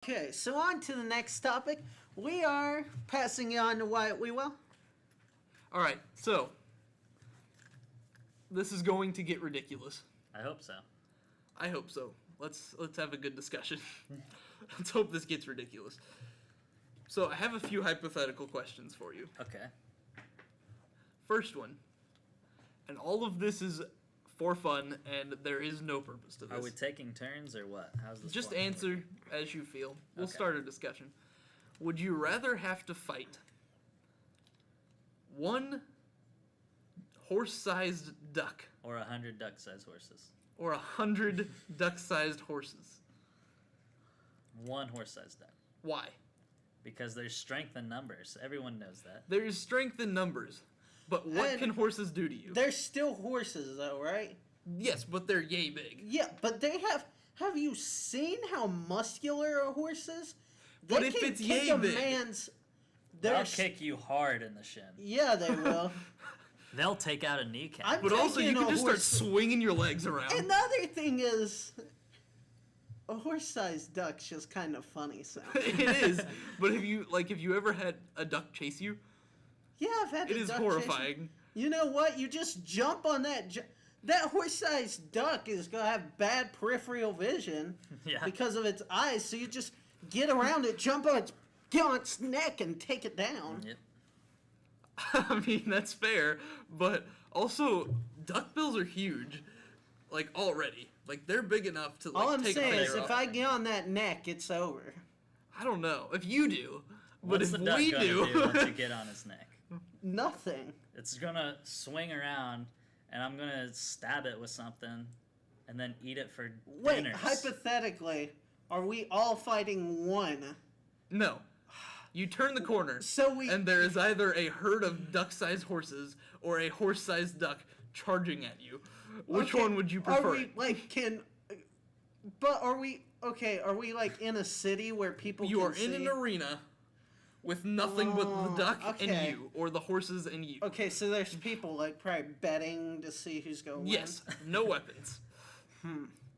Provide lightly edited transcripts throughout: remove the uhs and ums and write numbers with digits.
Okay, so on to the next topic. We are passing it on to Wyatt Wewell. All right, so this is going to get ridiculous. I hope so. I hope so. Let's have a good discussion. Let's hope this gets ridiculous. So I have a few hypothetical questions for you. Okay. First one, and all of this is for fun, and there is no purpose to this. Are we taking turns or what? How's this? Just format answer working? as you feel. We'll Okay. start a discussion. Would you rather have to fight one horse-sized duck Or 100 duck-sized horses. or 100 duck-sized horses? One horse-sized duck. Why? Because there's strength in numbers. Everyone knows that. There's strength in numbers, but what And can horses do to you? They're still horses, though, right? Yes, but they're yay big. Yeah, but they have. Have you seen how muscular a horse is? They But if can it's kick yay a big- man's. They'll They're kick you hard in the shin. Yeah, they will. They'll take out a kneecap. I'm But also, you taking can a just start horse- swinging your legs around. And the other thing is, a horse-sized duck's just kind of funny. So It is. But if you ever had a duck chase you, yeah, I've had it a is duck horrifying. chasing. You know what? You just jump on that. That horse-sized duck is gonna have bad peripheral vision Yeah. because of its eyes. So you just get around it, get on its neck, and take it down. Yep. I mean, that's fair, but also duckbills are huge, like already. Like they're big enough to like All I'm take a saying is, finger if off. I get on that neck, it's over. I don't know if you do, but What's if the duck we gonna do, do once you get on its neck? Nothing. It's gonna swing around, and I'm gonna stab it with something, and then eat it for Wait, dinners. hypothetically, are we all fighting one? no. You turn the corner, So we. and there is either a herd of duck-sized horses or a horse-sized duck charging at you. Which Okay, one would you Are prefer? we But are we okay? Are we like in a city where people? You can are in see? an arena with nothing but the Oh, duck okay. and you, or the horses and you. Okay, so there's people like probably betting to see who's going. to Yes, no weapons.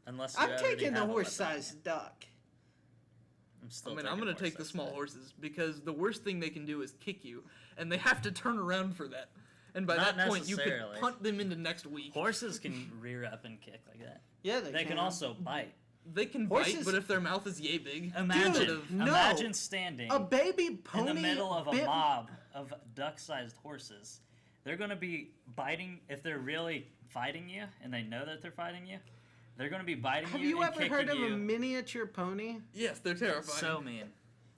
Unless you I'm already taking the have a weapon. horse-sized duck. I'm still I mean, taking I'm gonna take the horse-sized small duck. horses because the worst thing they can do is kick you, and they have to turn around for that. And by Not that point, you could necessarily. punt them into next week. Horses can rear up and kick like that. Yeah, They can also bite. They can Horses- bite, but if their mouth is yay big, Imagine, Dude, no. imagine standing A baby pony in the middle of a bit- mob of duck-sized horses. They're going to be biting if they're really fighting you, and they know that they're fighting you. They're going to be biting Have you you and ever kicking heard of you. a miniature pony? yes, they're terrifying. So mean.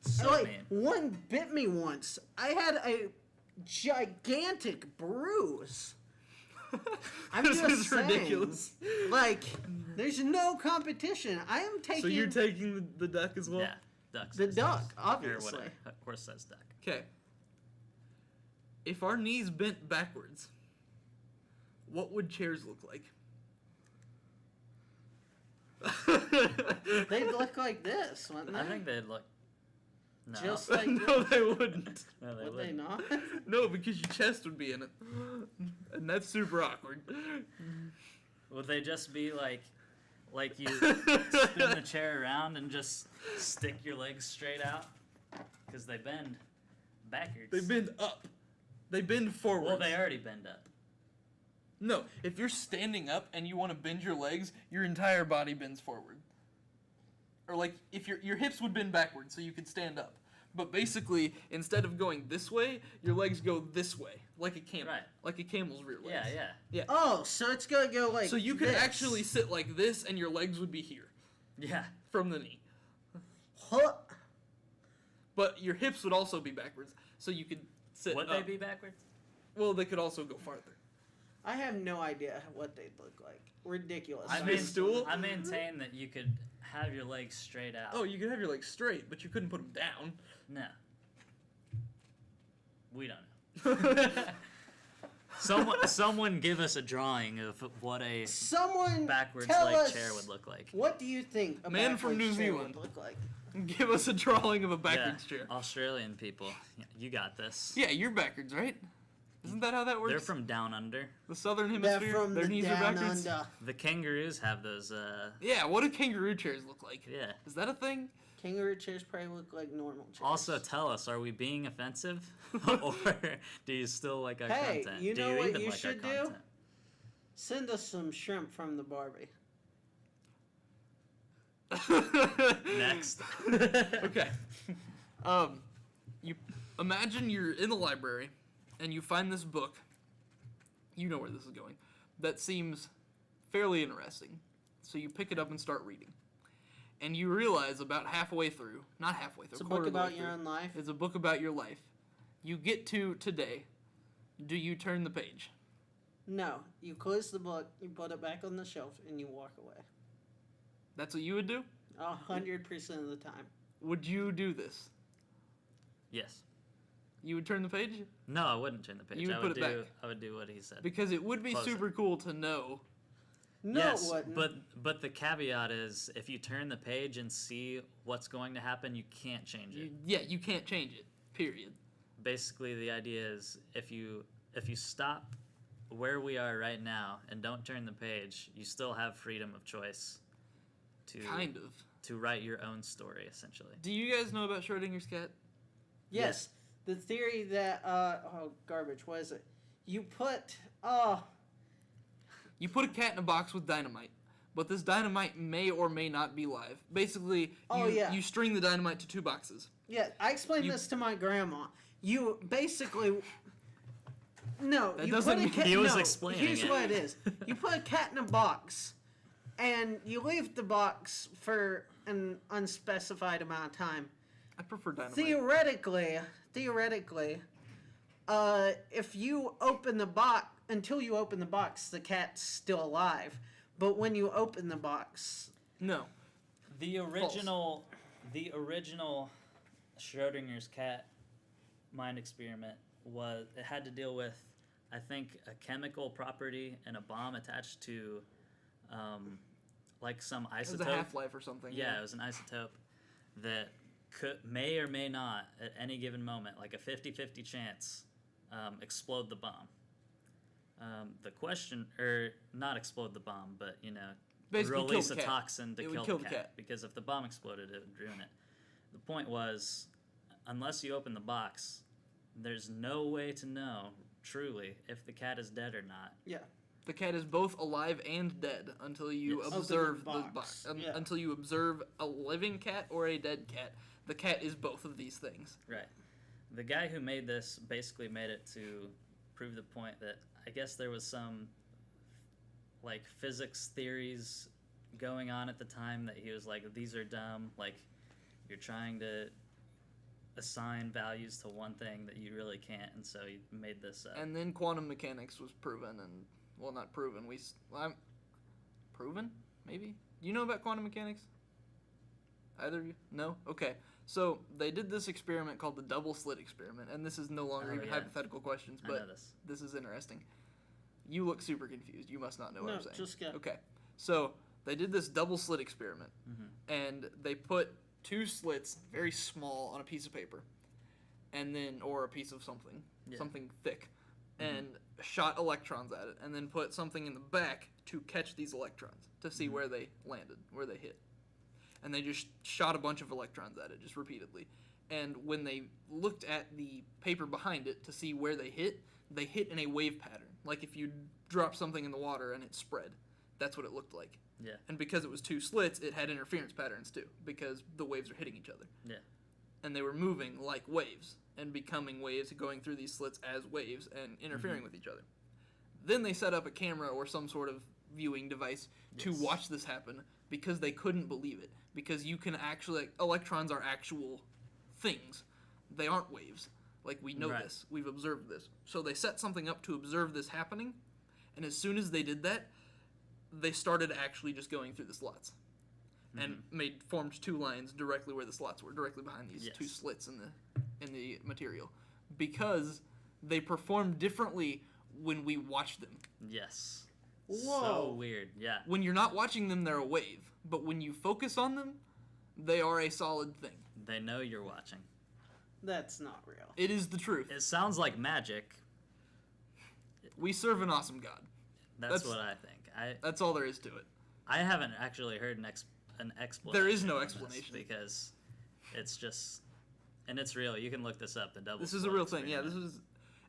So Like mean. one bit me once. I had a gigantic bruise. I'm This just is saying, ridiculous. Like, there's no competition. I am taking So you're taking the duck as well? Yeah, ducks. the duck, obviously. Or whatever. Horse-sized duck. Okay. If our knees bent backwards, what would chairs look like? They'd look like this, wouldn't they? I think they'd look. No. Just like No, they wouldn't. no, they would they wouldn't. not? No, because your chest would be in it. And that's super awkward. Would they just be like you spin the chair around and just stick your legs straight out? Because they bend backwards. They bend up. They bend forward. Well, they already bend up. No, if you're standing up and you want to bend your legs, your entire body bends forward. Or like if your hips would bend backward so you could stand up. But basically, instead of going this way, your legs go this way, like a camel. Right. Like a camel's rear legs. Yeah. Oh, so it's gonna go like So you could this. actually sit like this and your legs would be here Yeah. from the knee. Huh. But your hips would also be backwards, so you could sit Would up. they be backwards? Well, they could also go farther. I have no idea what they'd look like. Ridiculous. I mean- mean, stool? I maintain that you could have your legs straight out. Oh, you could have your legs straight, but you couldn't put them down. No. We don't know. Someone give us a drawing of what a Someone backwards tell leg us, chair would look like. What do you think a Man from backwards New chair Zealand. would look like? Give us a drawing of a backwards chair. Australian people. Yeah, you got this. Yeah, you're backwards, right? Isn't that how that works? They're from down under. the southern They're hemisphere. from Their the knees are down backwards. under. The kangaroos have those, Yeah, what do kangaroo chairs look like? yeah. Is that a thing? Kangaroo chairs probably look like normal chairs. Also, tell us, are we being offensive, or do you still like our Hey, content? you do know you what even you like should our do? content? Send us some shrimp from the Barbie. Next. Okay. You imagine you're in the library, and you find this book. You know where this is going. That seems fairly interesting. So you pick it up and start reading. And you realize about halfway through, not halfway through, It's a quarter book of the way about your through, own life. it's a book about your life. You get to today. Do you turn the page? No, you close the book, you put it back on the shelf, and you walk away. That's what you would do? 100% of the time. Would you do this? Yes. You would turn the page? No, I wouldn't turn the page. You would I put would it do. back. I would do what he said. Because it would be Close super it. cool to know. No, yes, it wouldn't. but the caveat is if you turn the page and see what's going to happen, you can't change it. You can't change it. Period. Basically, the idea is if you stop where we are right now and don't turn the page, you still have freedom of choice to Kind of. to write your own story, essentially. Do you guys know about Schrodinger's cat? Yes. The theory that, garbage, what is it? You put, You put a cat in a box with dynamite, but this dynamite may or may not be live. Basically, you string the dynamite to two boxes. yeah, I explained this to my grandma. You basically, no, That you doesn't put a mean- cat, He was no, explaining here's it. what it is. You put a cat in a box, and you leave the box for an unspecified amount of time. I prefer dynamite. Theoretically, if you open the box, until you open the box, the cat's still alive. But when you open the box, No. The original Schrodinger's cat mind experiment it had to deal with, I think, a chemical property and a bomb attached to, like some It was isotope. a half-life or something. Yeah, it was an isotope that may or may not, at any given moment, like a 50-50 chance, explode the bomb. The question, or not explode the bomb, but, Basically kill release the a cat. toxin to It would kill kill the the cat. cat. Because if the bomb exploded, it would ruin it. The point was, unless you open the box, there's no way to know, truly, if the cat is dead or not. yeah, The cat is both alive and dead until you Yes. observe Open the the box. box. Yeah. Until you observe a living cat or a dead cat. The cat is both of these things. Right. The guy who made this basically made it to prove the point that I guess there was some like physics theories going on at the time that he was like, these are dumb, like you're trying to assign values to one thing that you really can't, and so he made this up. And then quantum mechanics was proven, and well, not proven. Proven? Maybe. Do you know about quantum mechanics? Either of you? No. Okay. So they did this experiment called the double slit experiment, and this is no longer Oh, even yeah. hypothetical questions, I know but this. this is interesting. You look super confused. You must not know what no, I'm saying. just go. Okay. So they did this double slit experiment, and they put two slits, very small, on a piece of paper, and then or a piece of something, Yeah. something thick, and shot electrons at it, and then put something in the back to catch these electrons to see where they landed, where they hit, and they just shot a bunch of electrons at it just repeatedly. And when they looked at the paper behind it to see where they hit in a wave pattern. Like if you drop something in the water and it spread, that's what it looked like. Yeah. And because it was two slits, it had interference patterns too, because the waves are hitting each other. Yeah. And they were moving like waves and becoming waves, going through these slits as waves and interfering with each other. Then they set up a camera or some sort of viewing device to Yes. watch this happen because they couldn't believe it. Because you can actually, like, electrons are actual things. They aren't waves. Like, we know Right. this. We've observed this. So they set something up to observe this happening, and as soon as they did that, they started actually just going through the slots. And formed two lines directly where the slots were, directly behind these two Yes. slits in the material. Because they perform differently when we watch them. Yes. Whoa. So weird. Yeah. When you're not watching them, they're a wave. But when you focus on them, they are a solid thing. They know you're watching. That's not real. It is the truth. It sounds like magic. We serve an awesome God. That's what I think. That's all there is to it. I haven't actually heard an explanation. There is no on this explanation. because It's just, and it's real. You can look this up. The double. This is a split real thing. Yeah, experiment.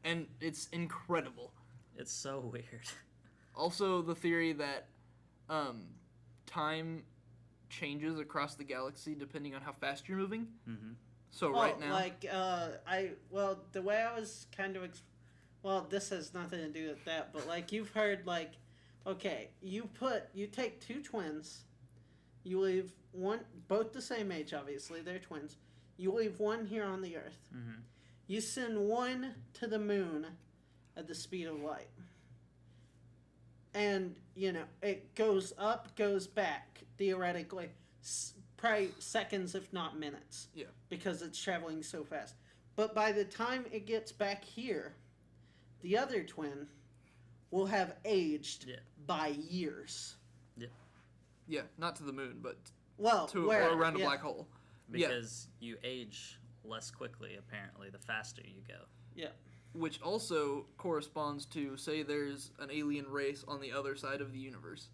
and it's incredible. It's so weird. Also, the theory that time changes across the galaxy depending on how fast you're moving. Mm-hmm. So Well, right now, like the way I was kind of this has nothing to do with that, but like you've heard like, okay, you take two twins, you leave one, both the same age, obviously they're twins. You leave one here on the Earth. Mm-hmm. You send one to the moon at the speed of light. And, it goes up, goes back, theoretically, probably seconds, if not minutes. Yeah. Because it's traveling so fast. But by the time it gets back here, the other twin will have aged by years. yeah, not to the moon, but Well, to where, or around a yeah. black hole. Because you age less quickly, apparently, the faster you go. Yeah. Which also corresponds to, say there's an alien race on the other side of the universe.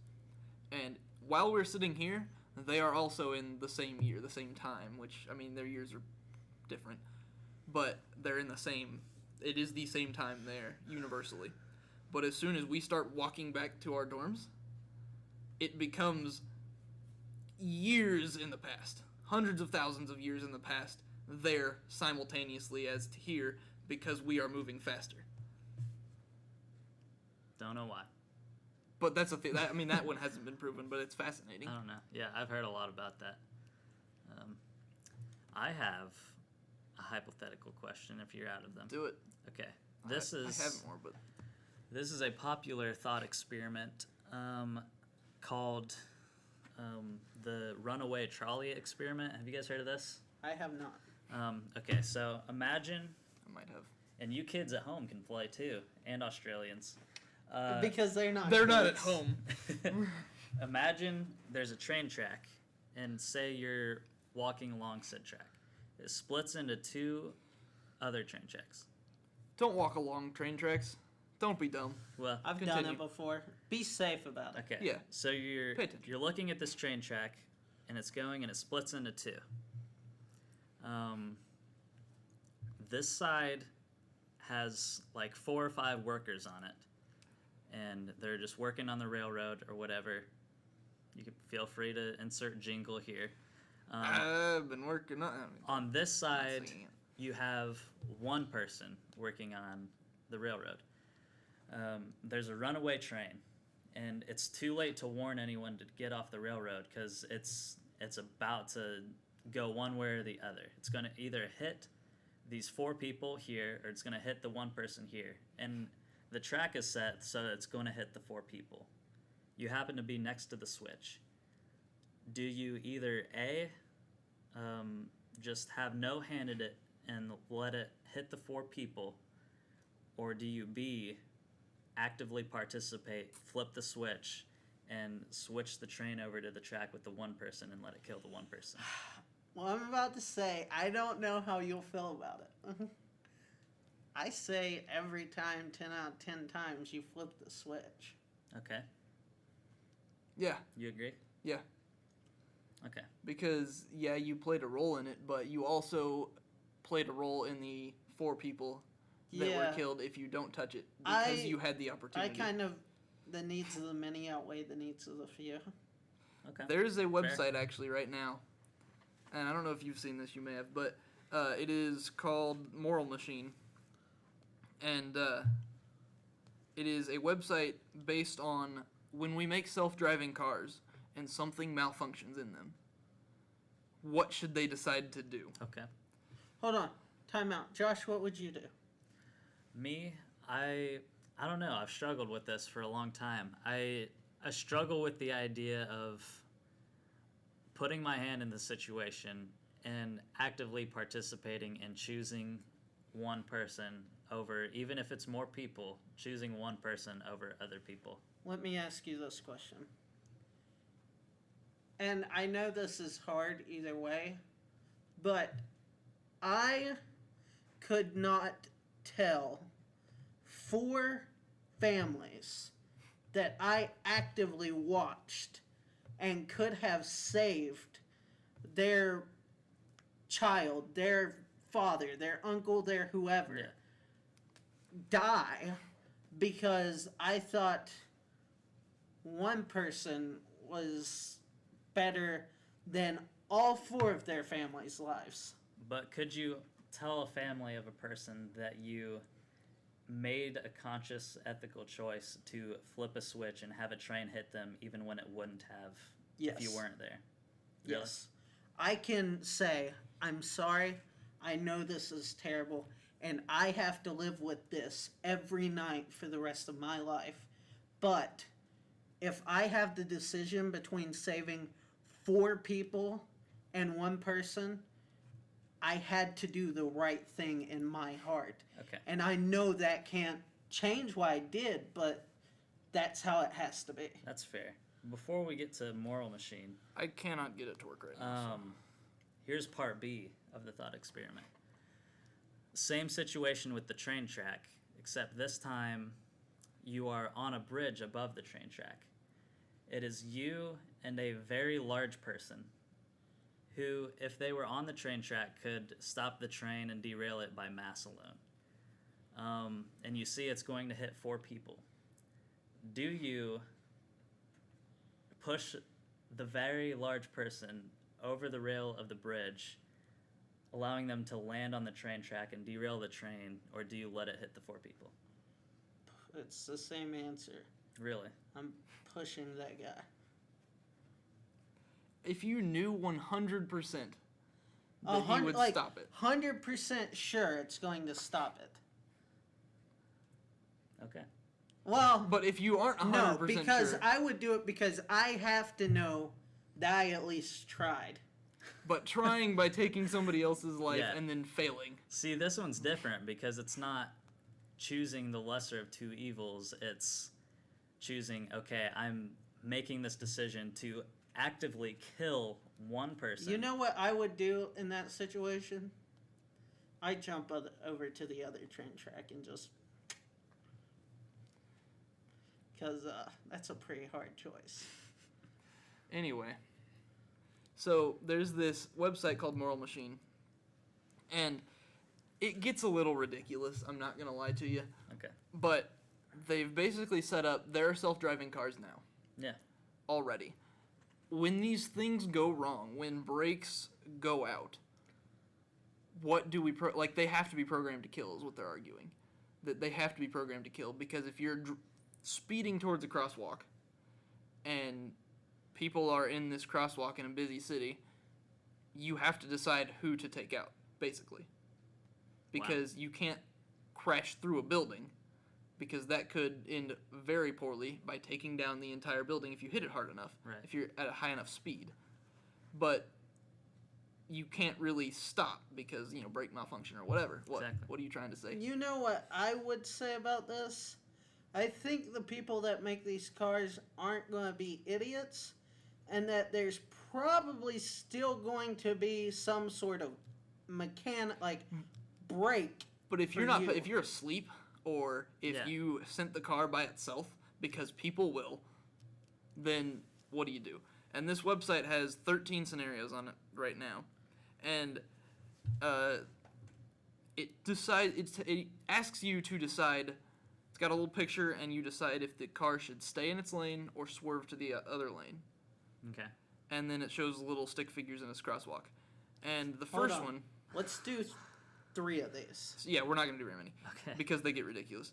And while we're sitting here, they are also in the same year, the same time, which, I mean, their years are different. But they're in it is the same time there, universally. But as soon as we start walking back to our dorms, it becomes years in the past. Hundreds of thousands of years in the past, there simultaneously as to here, because we are moving faster. Don't know why. But that's I mean, that one hasn't been proven, but it's fascinating. I don't know. Yeah, I've heard a lot about that. I have a hypothetical question if you're out of them. Do it. Okay. I have more, but This is a popular thought experiment called the runaway trolley experiment. Have you guys heard of this? I have not. Okay, so imagine, I might have. and you kids at home can play too, and Australians. Because they're not. They're not at kids. home. Imagine there's a train track, and say you're walking along said track. It splits into two other train tracks. Don't walk along train tracks. Don't be dumb. Well, I've done Continue. it before. Be safe about it. okay. Yeah. So you're Pay attention. looking at this train track, and it's going, and it splits into two. This side has like 4 or 5 workers on it, and they're just working on the railroad or whatever. You can feel free to insert jingle here. I've been working On this side, Singing it. you have one person working on the railroad. There's a runaway train, and it's too late to warn anyone to get off the railroad because it's about to go one way or the other. It's going to either hit these 4 people here, or it's going to hit the one person here. And the track is set so that it's going to hit the 4 people. You happen to be next to the switch. Do you either A, just have no hand in it and let it hit the 4 people, or do you B, actively participate, flip the switch, and switch the train over to the track with the one person and let it kill the one person? Well, I'm about to say, I don't know how you'll feel about it. I say every time, 10 out of 10 times, you flip the switch. Okay. Yeah, You agree? yeah. Okay. Because, yeah, you played a role in it, but you also played a role in the 4 people that were Yeah. killed if you don't touch it. Because I- you had the I opportunity. kind of, the needs of the many outweigh the needs of the few. Okay. There's a website actually right now, and I don't know if you've seen this, you may have, but it is called Moral Machine. And it is a website based on when we make self-driving cars and something malfunctions in them. What should they decide to do? Okay. Hold on. Time out. Josh, what would you do? Me, I don't know. I've struggled with this for a long time. I struggle with the idea of putting my hand in the situation and actively participating in choosing one person over, even if it's more people, choosing one person over other people. Let me ask you this question. And I know this is hard either way, but I could not tell 4 families that I actively watched and could have saved their child, their father, their uncle, their whoever Yeah. die because I thought one person was better than all four of their family's lives. But could you tell a family of a person that you made a conscious ethical choice to flip a switch and have a train hit them even when it wouldn't have Yes. if you weren't there? Really? Yes. I can say, I'm sorry, I know this is terrible, and I have to live with this every night for the rest of my life. But if I have the decision between saving 4 people and 1 person, I had to do the right thing in my heart. Okay. And I know that can't change what I did, but that's how it has to be. That's fair. Before we get to Moral Machine, I cannot get it to work right now. here's part B of the thought experiment. Same situation with the train track, except this time you are on a bridge above the train track. It is you and a very large person who, if they were on the train track, could stop the train and derail it by mass alone. And you see it's going to hit 4 people. Do you push the very large person over the rail of the bridge, allowing them to land on the train track and derail the train, or do you let it hit the 4 people? It's the same answer. Really? I'm pushing that guy. If you knew 100% that he 100 would like, stop it. 100% sure it's going to stop it. Okay. Well, But if you aren't 100% no, because sure, I would do it because I have to know that I at least tried. but trying by taking somebody else's life Yeah. and then failing. See, this one's different because it's not choosing the lesser of 2 evils. It's choosing, okay, I'm making this decision to actively kill 1 person. You know what I would do in that situation? I'd jump over to the other train track and just... Because that's a pretty hard choice. Anyway, so there's this website called Moral Machine, and it gets a little ridiculous, I'm not going to lie to you, Okay. but they've basically set up, there are self-driving cars now. Yeah. Already. When these things go wrong, when brakes go out, what do we like? They have to be programmed to kill, is what they're arguing. That they have to be programmed to kill because if you're speeding towards a crosswalk, and people are in this crosswalk in a busy city, you have to decide who to take out, basically, because you can't crash through a building. Because that could end very poorly by taking down the entire building if you hit it hard enough, Right. if you're at a high enough speed. But you can't really stop because, brake malfunction or whatever. Exactly. What are you trying to say? You know what I would say about this? I think the people that make these cars aren't going to be idiots, and that there's probably still going to be some sort of brake. But if you're for not, you. if you're asleep, or if Yeah. you sent the car by itself, because people will, then what do you do? And this website has 13 scenarios on it right now, and it asks you to decide. It's got a little picture, and you decide if the car should stay in its lane or swerve to the other lane. Okay. And then it shows little stick figures in this crosswalk. And the Hold first on. one, Let's do 3 of these. yeah, we're not going to do very many. Okay. Because they get ridiculous.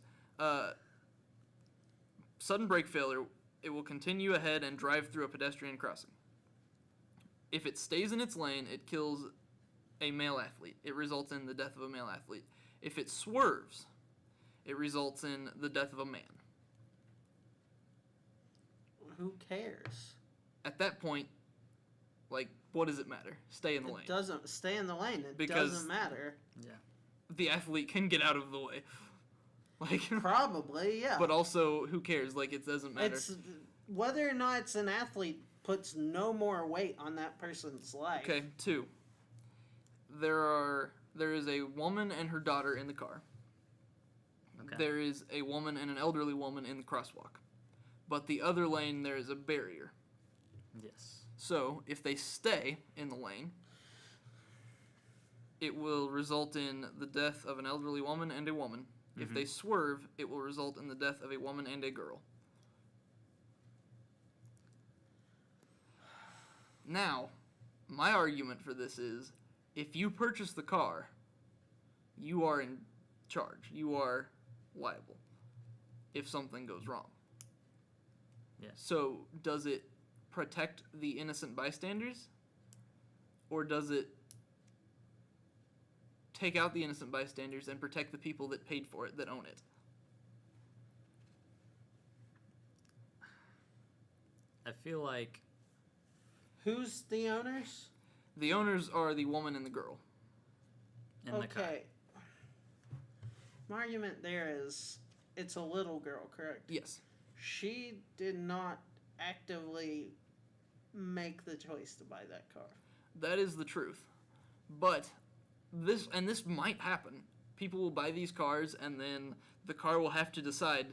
Sudden brake failure, it will continue ahead and drive through a pedestrian crossing. If it stays in its lane, it kills a male athlete. It results in the death of a male athlete. If it swerves, it results in the death of a man. Who cares? At that point, what does it matter? Stay in the lane. It doesn't stay in the lane. It Because- doesn't matter. Yeah. The athlete can get out of the way. Probably, yeah. But also, who cares? It doesn't matter. It's whether or not it's an athlete puts no more weight on that person's life. Okay, 2. There is a woman and her daughter in the car. Okay. There is a woman and an elderly woman in the crosswalk. But the other lane, there is a barrier. Yes. So, if they stay in the lane, it will result in the death of an elderly woman and a woman. If they swerve, it will result in the death of a woman and a girl. Now, my argument for this is, if you purchase the car, you are in charge. You are liable if something goes wrong. Yeah. So, does it protect the innocent bystanders? Or does it take out the innocent bystanders and protect the people that paid for it, that own it? I feel like Who's the owners? The owners are the woman and the girl. in the car. Okay. My argument there is it's a little girl, correct? Yes. She did not actively make the choice to buy that car. That is the truth. But this might happen. People will buy these cars, and then the car will have to decide,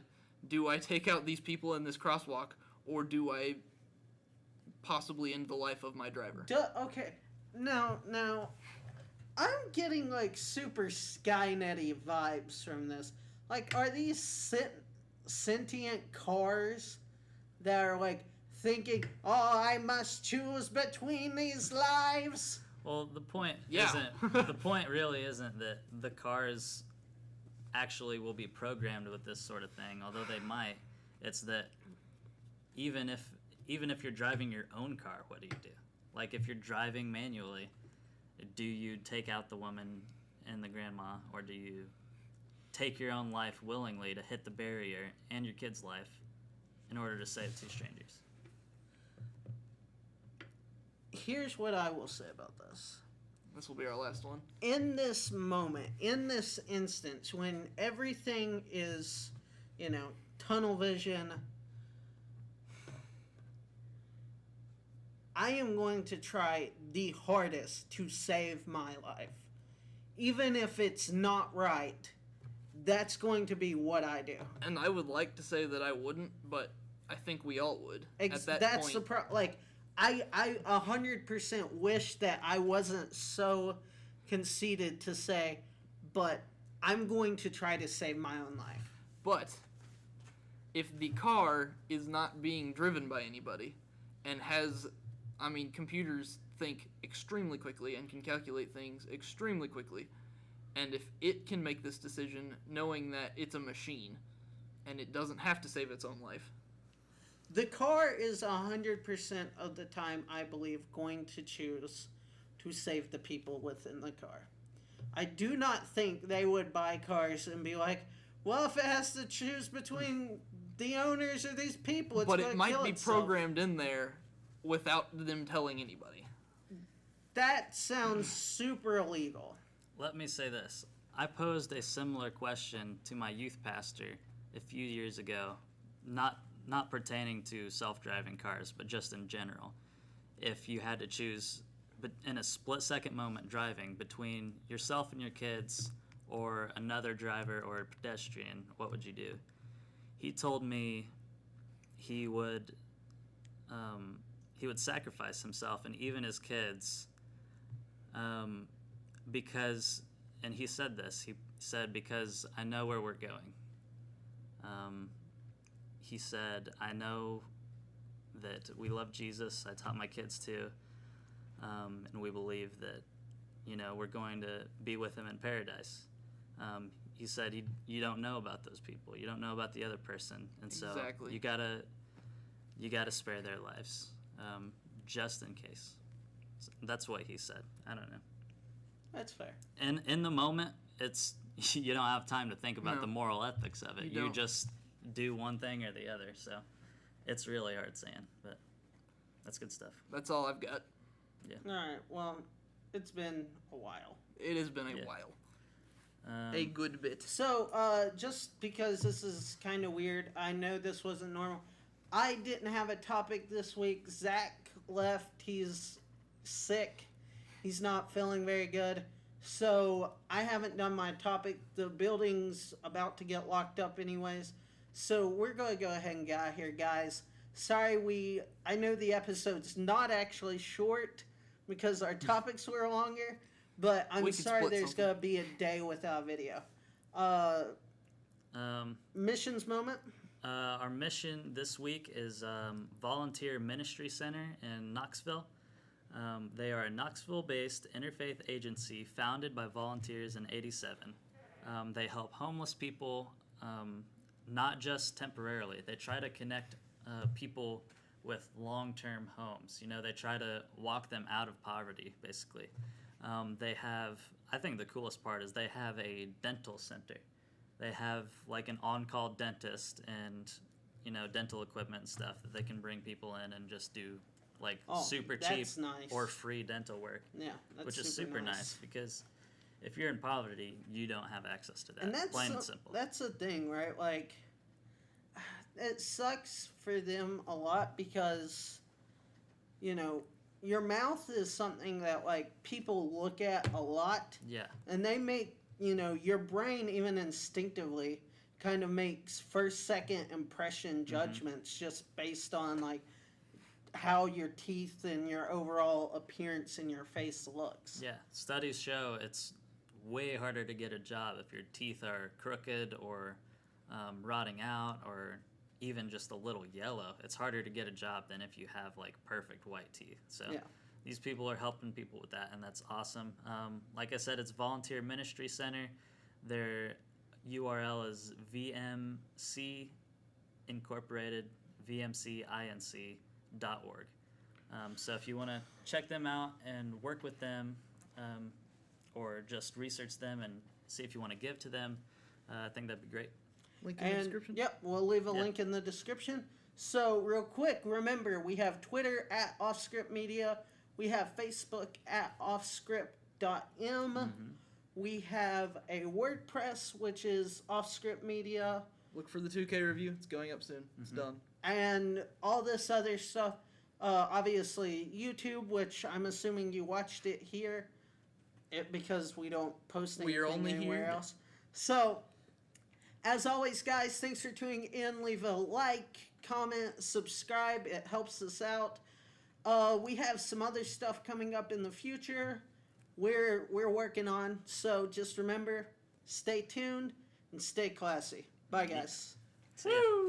do I take out these people in this crosswalk, or do I possibly end the life of my driver? Okay. Now, I'm getting like super Skynet-y vibes from this. Like, are these sentient cars that are like thinking, oh, I must choose between these lives? Well, the point Yeah. isn't the point really isn't that the cars actually will be programmed with this sort of thing, although they might. It's that even if you're driving your own car, what do you do? Like if you're driving manually, do you take out the woman and the grandma, or do you take your own life willingly to hit the barrier and your kid's life in order to save two strangers? Here's what I will say about this. This will be our last one. In this moment, in this instance, when everything is, tunnel vision, I am going to try the hardest to save my life. Even if it's not right, that's going to be what I do. And I would like to say that I wouldn't, but I think we all would. At that That's point, I 100% wish that I wasn't so conceited to say, but I'm going to try to save my own life. But if the car is not being driven by anybody and has, computers think extremely quickly and can calculate things extremely quickly, and if it can make this decision knowing that it's a machine and it doesn't have to save its own life. The car is 100% of the time, I believe, going to choose to save the people within the car. I do not think they would buy cars and be like, well, if it has to choose between the owners or these people, it's But going it to might kill be itself. programmed in there without them telling anybody. That sounds super illegal. Let me say this. I posed a similar question to my youth pastor a few years ago, not pertaining to self-driving cars, but just in general. If you had to choose in a split-second moment driving between yourself and your kids or another driver or a pedestrian, what would you do? He told me he would sacrifice himself and even his kids because, and he said this, he said, because I know where we're going. He said, I know that we love Jesus. I taught my kids to. And we believe that, we're going to be with him in paradise. He said, you don't know about those people. You don't know about the other person. And so Exactly. you gotta spare their lives, just in case. So that's what he said. I don't know. That's fair. And in the moment, it's you don't have time to think about No. the moral ethics of it. You You don't. just do one thing or the other. So it's really hard saying, but that's good stuff. That's all I've got. All right, well, it's been a while. It has been a Yeah. while. Um, A good bit. So, just because this is kind of weird, I know this wasn't normal. I didn't have a topic this week. Zach left. He's sick. He's not feeling very good. So, I haven't done my topic. The building's about to get locked up anyways. So, we're going to go ahead and get out of here, guys. Sorry, I know the episode's not actually short because our topics were longer, But I'm We could sorry split there's something. going to be a day without video. Missions moment? Our mission this week is Volunteer Ministry Center in Knoxville. They are a Knoxville-based interfaith agency founded by volunteers in '87. They help homeless people, not just temporarily. They try to connect people with long-term homes. You know, they try to walk them out of poverty, basically. They have, I think the coolest part is they have a dental center. They have like an on-call dentist and, you know, dental equipment and stuff that they can bring people in and just do like super cheap that's nice. or free dental work, Yeah, that's which is super nice because if you're in poverty, you don't have access to that. And that's plain and simple. That's the thing, right? Like, it sucks for them a lot because, you know, your mouth is something that like people look at a lot, Yeah. and they make, you know, your brain even instinctively kind of makes first, second impression judgments just based on like how your teeth and your overall appearance in your face looks. Yeah, studies show it's way harder to get a job if your teeth are crooked or rotting out or even just a little yellow. It's harder to get a job than if you have like perfect white teeth. So Yeah. these people are helping people with that, and that's awesome. Like I said, it's Volunteer Ministry Center. Their URL is VMC Incorporated, VMCINC.org. So if you want to check them out and work with them, or just research them and see if you want to give to them, I think that'd be great. Link in the And description. yep, we'll leave a Yeah. link in the description. So real quick, remember we have Twitter at Offscript Media. We have Facebook at offscript.m. We have a WordPress, which is Offscript Media, Look for the 2K review. It's going up soon. It's done. and all this other stuff. Obviously, YouTube, which I'm assuming you watched it here, because we don't post We are anything only anywhere here. else. So, as always, guys, thanks for tuning in. Leave a like, comment, subscribe. It helps us out. We have some other stuff coming up in the future. We're working on. So just remember, stay tuned and stay classy. Bye, guys. See ya.